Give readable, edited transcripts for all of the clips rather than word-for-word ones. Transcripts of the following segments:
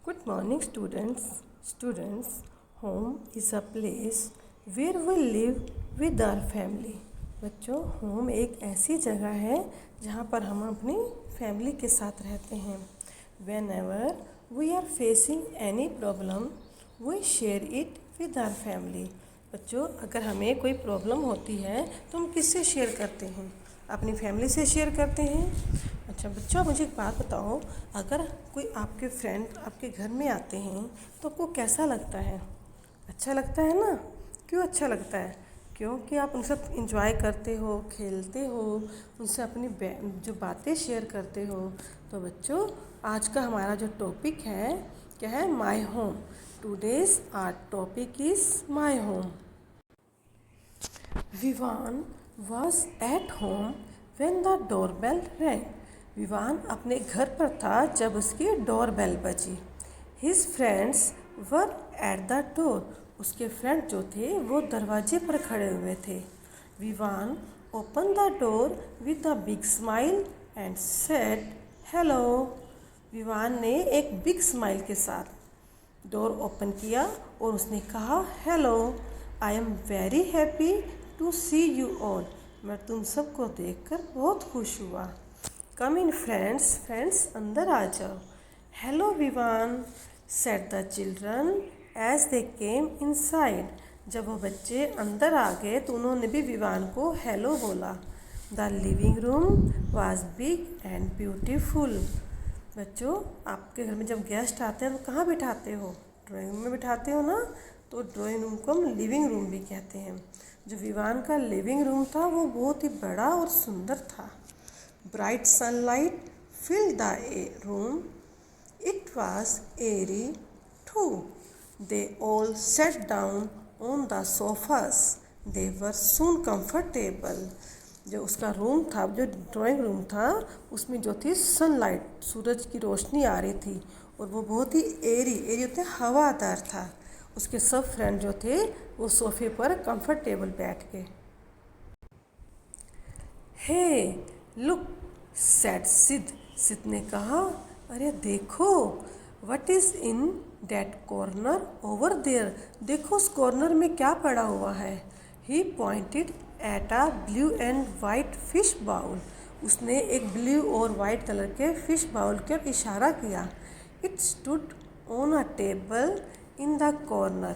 Good morning, students. Students, home is a place where we live with our family. बच्चों, home एक ऐसी जगह है जहाँ पर हम अपनी फैमिली के साथ रहते हैं. Whenever we are facing any problem, we share it with our family. बच्चों, अगर हमें कोई प्रॉब्लम होती है तो हम किससे शेयर करते हैं? अपनी फैमिली से शेयर करते हैं. अच्छा बच्चों, मुझे एक बात बताओ, अगर कोई आपके फ्रेंड आपके घर में आते हैं तो आपको कैसा लगता है? अच्छा लगता है ना? क्यों अच्छा लगता है? क्योंकि आप उनसे इंजॉय करते हो, खेलते हो, उनसे अपनी जो बातें शेयर करते हो. तो बच्चों, आज का हमारा जो टॉपिक है क्या है? My home. Today's our topic is my home. Vivaan was at home when the doorbell rang. Vivaan अपने घर पर था जब उसकी डोरबेल बजी. His friends were at the door. उसके फ्रेंड जो थे वो दरवाजे पर खड़े हुए थे. Vivaan opened the door with a big smile and said hello. Vivaan ने एक बिग स्माइल के साथ डोर ओपन किया और उसने कहा hello. I am very happy to see you all. मैं तुम सबको देखकर बहुत खुश हुआ. कम इन फ्रेंड्स. फ्रेंड्स अंदर आ जाओ. Hello Vivaan said the children as they came inside. जब वो बच्चे अंदर आ गए तो उन्होंने भी विवान को हेलो बोला. The living room was big and beautiful. बच्चों, आपके घर में जब गेस्ट आते हैं तो कहाँ बिठाते हो? ड्राइंग रूम में बिठाते हो ना. तो ड्राइंग रूम को हम लिविंग रूम भी कहते हैं. जो विवान का लिविंग रूम था वो बहुत ही बड़ा और सुंदर था. Bright sunlight filled the room. It was airy too. They all sat down on the sofas. They were soon comfortable. जो उसका रूम था, जो ड्राइंग रूम था, उसमें जो थी सनलाइट, सूरज की रोशनी आ रही थी और वो बहुत ही एरी होते हवादार था. उसके सब फ्रेंड जो थे वो सोफे पर कंफर्टेबल बैठ गए. हे लुक सेड सिद. सिद ने कहा, अरे देखो. What is in that corner over there. देखो उस कॉर्नर में क्या पड़ा हुआ है. He pointed at a blue and white fish bowl. उसने एक ब्लू और वाइट कलर के फिश बाउल की ओर इशारा किया. It stood on a table in the corner.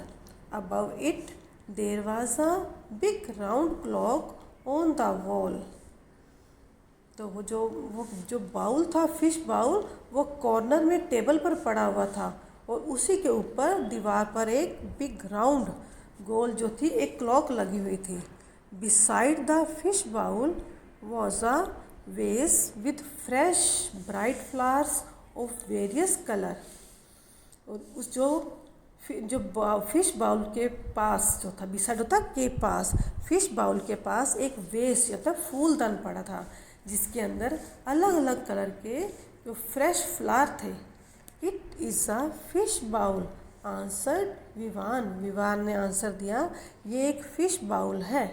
Above it there was a big round clock on the wall. तो वो जो बाउल था, फिश बाउल, वो कॉर्नर में टेबल पर पड़ा हुआ था और उसी के ऊपर दीवार पर एक बिग राउंड गोल जो थी एक क्लॉक लगी हुई थी. Beside the fish bowl was a vase with fresh bright flowers of various colour. और उस जो फिश बाउल के पास जो था, बिसाइड होता के पास, फिश बाउल के पास एक वेस या फूलदान पड़ा था जिसके अंदर अलग अलग कलर के जो फ्रेश फ्लावर थे. It is a fish bowl answered Vivaan. Vivaan ने आंसर दिया, ये एक फिश बाउल है.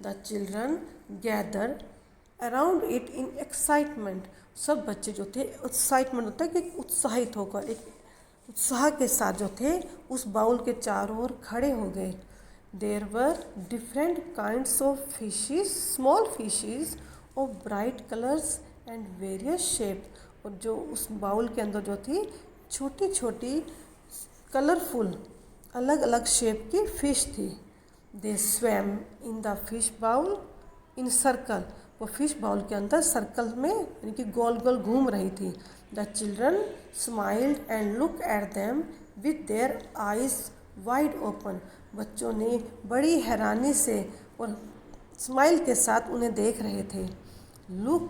The children gather around it in excitement. सब बच्चे जो थे, एक्साइटमेंट होता है कि उत्साहित होकर, एक उत्साह के साथ जो थे उस बाउल के चारों ओर खड़े हो गए. There were different kinds of fishes, small fishes of bright colours and various shape. और जो उस बाउल के अंदर जो थी छोटी छोटी कलरफुल अलग अलग शेप की फ़िश थी. They swam in the fish bowl in circle. वो फिश बाउल के अंदर सर्कल में यानी कि गोल गोल घूम रही थी. The children smiled and look at them with their eyes wide open. बच्चों ने बड़ी हैरानी से और स्माइल के साथ उन्हें देख रहे थे. Look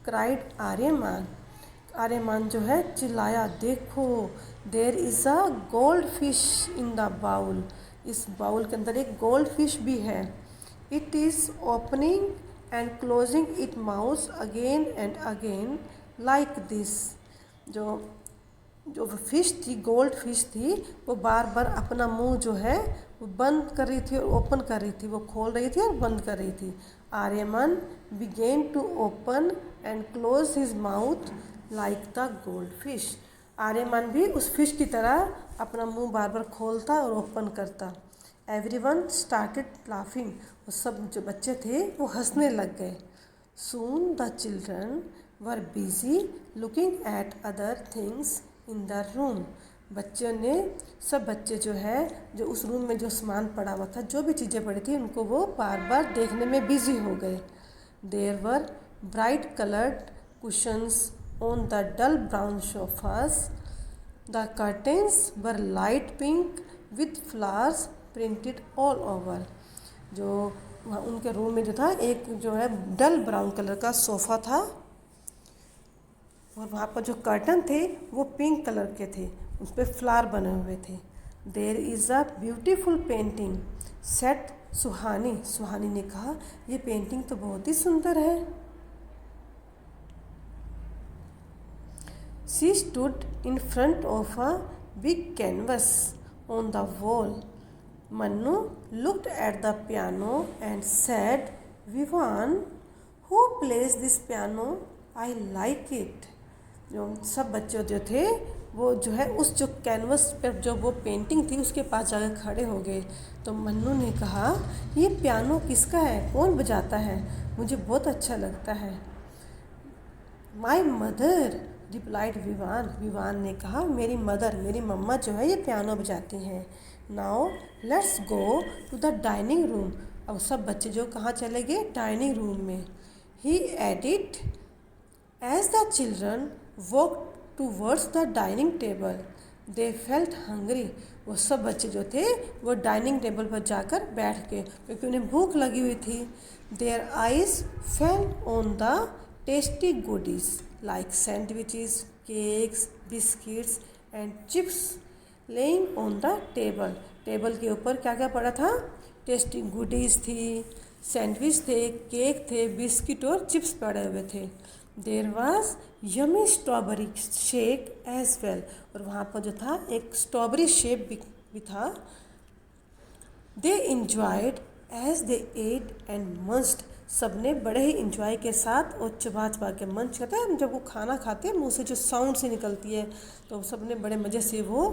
cried Aryaman. आर्यमान जो है चिल्लाया, देखो. There is a gold fish in the bowl. इस बाउल के अंदर एक गोल्ड फिश भी है. It is opening and closing it mouth again and again like this. जो फिश थी, गोल्ड फिश थी, वो बार बार अपना मुंह जो है वो बंद कर रही थी और ओपन कर रही थी. वो खोल रही थी और बंद कर रही थी. Aryaman began to open and close his mouth like the gold fish. Aryaman भी उस फिश की तरह अपना मुंह बार बार खोलता और ओपन करता। एवरीवन स्टार्टेड लाफिंग, वो सब जो बच्चे थे वो हंसने लग गए। Soon the children were busy looking at other things in the room. सब बच्चे जो है जो उस रूम में जो सामान पड़ा हुआ था, जो भी चीज़ें पड़ी थी, उनको वो बार बार देखने में बिजी हो गए। There were bright coloured cushions on the dull brown sofas. The curtains were light pink with flowers printed all over. जो वहाँ उनके रूम में जो था, एक जो है डल ब्राउन कलर का सोफ़ा था और वहाँ पर जो कर्टन थे वो पिंक कलर के थे, उस पर फ्लावर बने हुए थे। There is a beautiful painting said Suhani. Suhani ने कहा, ये पेंटिंग तो बहुत ही सुंदर है। She stood in front of a big canvas on the wall. Mannu looked at the piano and said, Vivan, who plays this piano? I like it. जो सब बच्चे जो थे वो जो है उस जो कैनवस पर जो वो पेंटिंग थी उसके पास जाकर खड़े हो गए। तो मन्नू ने कहा, ये पियानो किसका है, कौन बजाता है, मुझे बहुत अच्छा लगता है। My mother replied Vivaan. Vivaan ने कहा, मेरी मदर, मेरी मम्मा जो है ये पियानो बजाती हैं। Now let's go to the dining room. अब सब बच्चे जो कहाँ चले गए, डाइनिंग रूम में। He added as the children walk towards the dining table they felt hungry. वो सब बच्चे जो थे वो डाइनिंग टेबल पर जाकर बैठ गए क्योंकि उन्हें भूख लगी हुई थी। Their eyes fell on the tasty goodies like sandwiches, cakes, biscuits and chips lying on the table. Table के ऊपर क्या क्या पड़ा था, टेस्टी गुडीज़ थी, सैंडविच थे, केक थे, बिस्किट और चिप्स पड़े हुए थे। There was yummy strawberry shake as well. और वहाँ पर जो था एक स्ट्रॉबेरी शेक भी था। They enjoyed as they ate and must. सब ने बड़े ही इंजॉय के साथ और चबा चबा के, मंच कहते हैं जब वो खाना खाते हैं मुँह से जो साउंड से निकलती है, तो सब ने बड़े मज़े से वो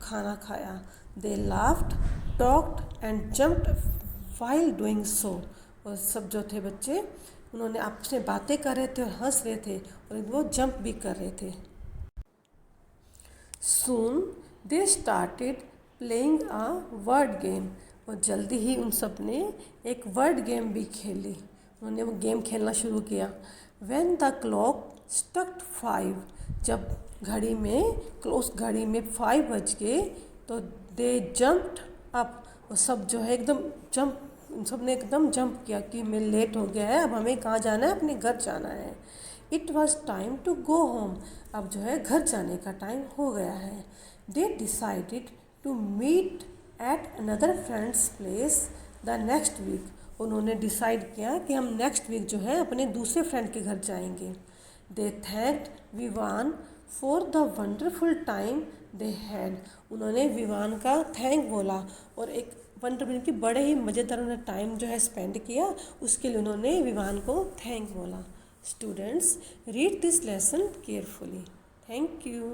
खाना खाया। They laughed, talked and jumped while doing so. और सब जो थे बच्चे उन्होंने आपस में बातें कर रहे थे और हंस रहे थे और वो जंप भी कर रहे थे। Soon they started playing a word game. और जल्दी ही उन सब ने एक वर्ड गेम भी खेली। उन्होंने वो गेम खेलना शुरू किया। व्हेन द क्लॉक स्ट्रक 5, जब घड़ी में उस घड़ी में 5 बज गए तो दे जंप्ड अप। और सब जो है एकदम सब ने एकदम जंप किया कि मैं लेट हो गया है, अब हमें कहाँ जाना है, अपने घर जाना है। It was time to go home. अब जो है घर जाने का टाइम हो गया है। They decided to meet at another friend's place the next week. उन्होंने डिसाइड किया कि हम नेक्स्ट वीक जो है अपने दूसरे फ्रेंड के घर जाएंगे। They thanked Vivaan for the wonderful time they had. उन्होंने विवान का थैंक बोला और एक वंडरफुल की बड़े ही मज़ेदार उन्होंने टाइम जो है स्पेंड किया, उसके लिए उन्होंने विवान को थैंक बोला। Students, read this lesson carefully. Thank you.